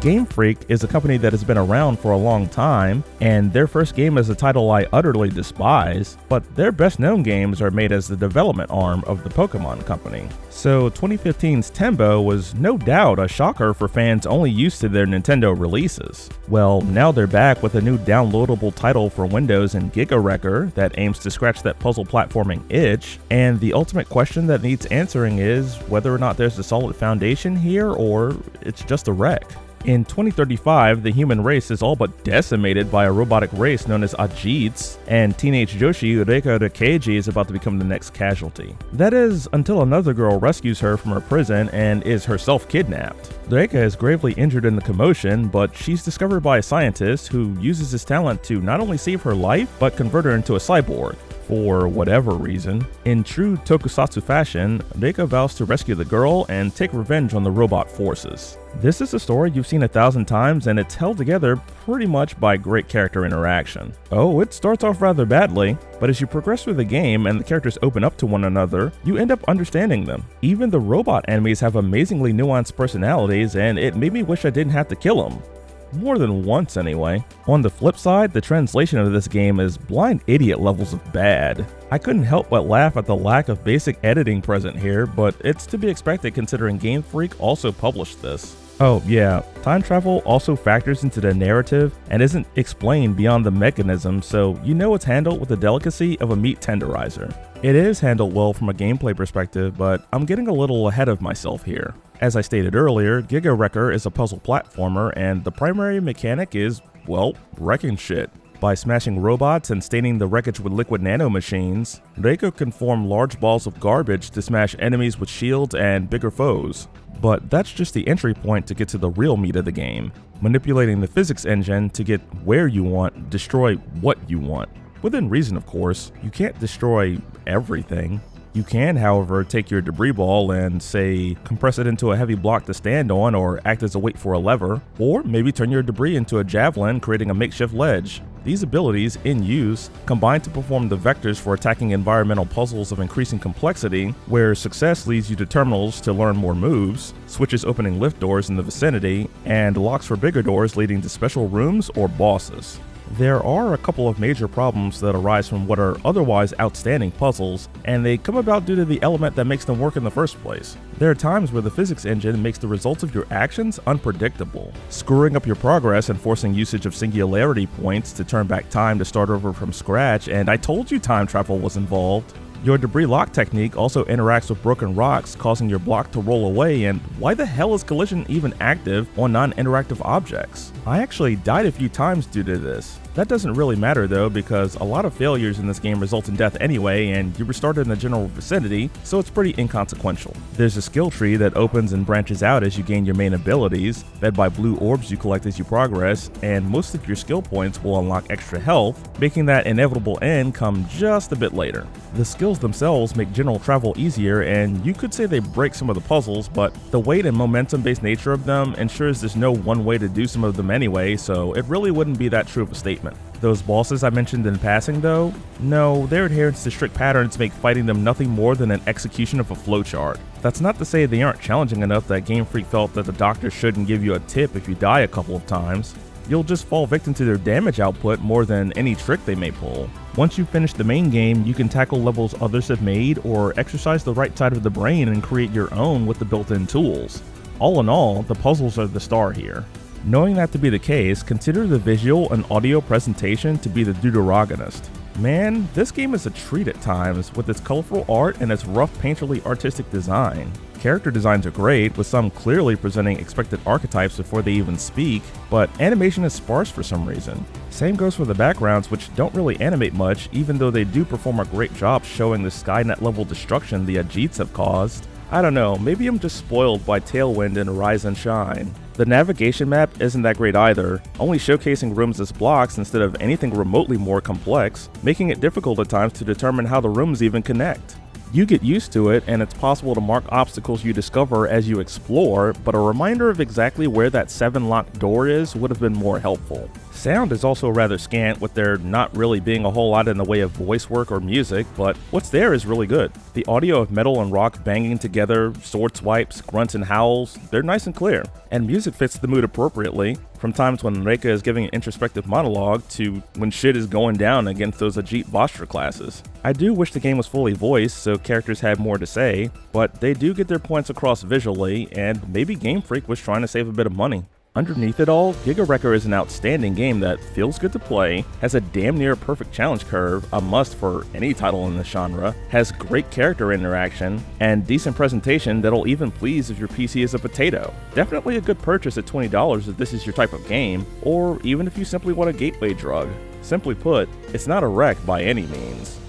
Game Freak is a company that has been around for a long time, and their first game is a title I utterly despise, but their best known games are made as the development arm of the Pokemon company. So 2015's Tembo was no doubt a shocker for fans only used to their Nintendo releases. Well, now they're back with a new downloadable title for Windows in GIga Wrecker that aims to scratch that puzzle platforming itch, and the ultimate question that needs answering is whether or not there's a solid foundation here or it's just a wreck. In 2035, the human race is all but decimated by a robotic race known as Ajits, and teenage Joshi Reika Rekeiji is about to become the next casualty. That is, until another girl rescues her from her prison and is herself kidnapped. Reika is gravely injured in the commotion, but she's discovered by a scientist who uses his talent to not only save her life, but convert her into a cyborg. For whatever reason. In true tokusatsu fashion, Reika vows to rescue the girl and take revenge on the robot forces. This is a story you've seen 1,000 times, and it's held together pretty much by great character interaction. Oh, it starts off rather badly, but as you progress through the game and the characters open up to one another, you end up understanding them. Even the robot enemies have amazingly nuanced personalities, and it made me wish I didn't have to kill them. More than once anyway. On the flip side, the translation of this game is blind idiot levels of bad. I couldn't help but laugh at the lack of basic editing present here, but it's to be expected considering Game Freak also published this. Oh yeah, time travel also factors into the narrative and isn't explained beyond the mechanism, so you know it's handled with the delicacy of a meat tenderizer. It is handled well from a gameplay perspective, but I'm getting a little ahead of myself here. As I stated earlier, GIga Wrecker is a puzzle platformer, and the primary mechanic is, well, wrecking shit. By smashing robots and staining the wreckage with liquid nanomachines, Reiko can form large balls of garbage to smash enemies with shields and bigger foes. But that's just the entry point to get to the real meat of the game, manipulating the physics engine to get where you want, destroy what you want. Within reason, of course. You can't destroy everything. You can, however, take your debris ball and, say, compress it into a heavy block to stand on or act as a weight for a lever, or maybe turn your debris into a javelin, creating a makeshift ledge. These abilities, in use, combine to perform the vectors for attacking environmental puzzles of increasing complexity, where success leads you to terminals to learn more moves, switches opening lift doors in the vicinity, and locks for bigger doors leading to special rooms or bosses. There are a couple of major problems that arise from what are otherwise outstanding puzzles, and they come about due to the element that makes them work in the first place. There are times where the physics engine makes the results of your actions unpredictable, screwing up your progress and forcing usage of singularity points to turn back time to start over from scratch, and I told you time travel was involved. Your debris lock technique also interacts with broken rocks, causing your block to roll away, and why the hell is collision even active on non-interactive objects? I actually died a few times due to this. That doesn't really matter though, because a lot of failures in this game result in death anyway, and you restarted in the general vicinity, so it's pretty inconsequential. There's a skill tree that opens and branches out as you gain your main abilities, fed by blue orbs you collect as you progress, and most of your skill points will unlock extra health, making that inevitable end come just a bit later. The skills themselves make general travel easier, and you could say they break some of the puzzles, but the weight and momentum based nature of them ensures there's no one way to do some of them anyway, so it really wouldn't be that true of a statement. Those bosses I mentioned in passing though, no, their adherence to strict patterns make fighting them nothing more than an execution of a flowchart. That's not to say they aren't challenging enough that Game Freak felt that the doctor shouldn't give you a tip if you die a couple of times. You'll just fall victim to their damage output more than any trick they may pull. Once you finish the main game, you can tackle levels others have made or exercise the right side of the brain and create your own with the built-in tools. All in all, the puzzles are the star here. Knowing that to be the case, consider the visual and audio presentation to be the deuteragonist. Man, this game is a treat at times, with its colorful art and its rough painterly artistic design. Character designs are great, with some clearly presenting expected archetypes before they even speak, but animation is sparse for some reason. Same goes for the backgrounds, which don't really animate much, even though they do perform a great job showing the Skynet level destruction the Ajits have caused. I don't know, maybe I'm just spoiled by Tailwind and Rise and Shine. The navigation map isn't that great either, only showcasing rooms as blocks instead of anything remotely more complex, making it difficult at times to determine how the rooms even connect. You get used to it, and it's possible to mark obstacles you discover as you explore, but a reminder of exactly where that 7 locked door is would have been more helpful. Sound is also rather scant, with there not really being a whole lot in the way of voice work or music, but what's there is really good. The audio of metal and rock banging together, sword swipes, grunts and howls, they're nice and clear. And music fits the mood appropriately, from times when Reika is giving an introspective monologue to when shit is going down against those Ajit Vostra classes. I do wish the game was fully voiced so characters had more to say, but they do get their points across visually, and maybe Game Freak was trying to save a bit of money. Underneath it all, GIga Wrecker is an outstanding game that feels good to play, has a damn near perfect challenge curve, a must for any title in the genre, has great character interaction, and decent presentation that'll even please if your PC is a potato. Definitely a good purchase at $20 if this is your type of game, or even if you simply want a gateway drug. Simply put, it's not a wreck by any means.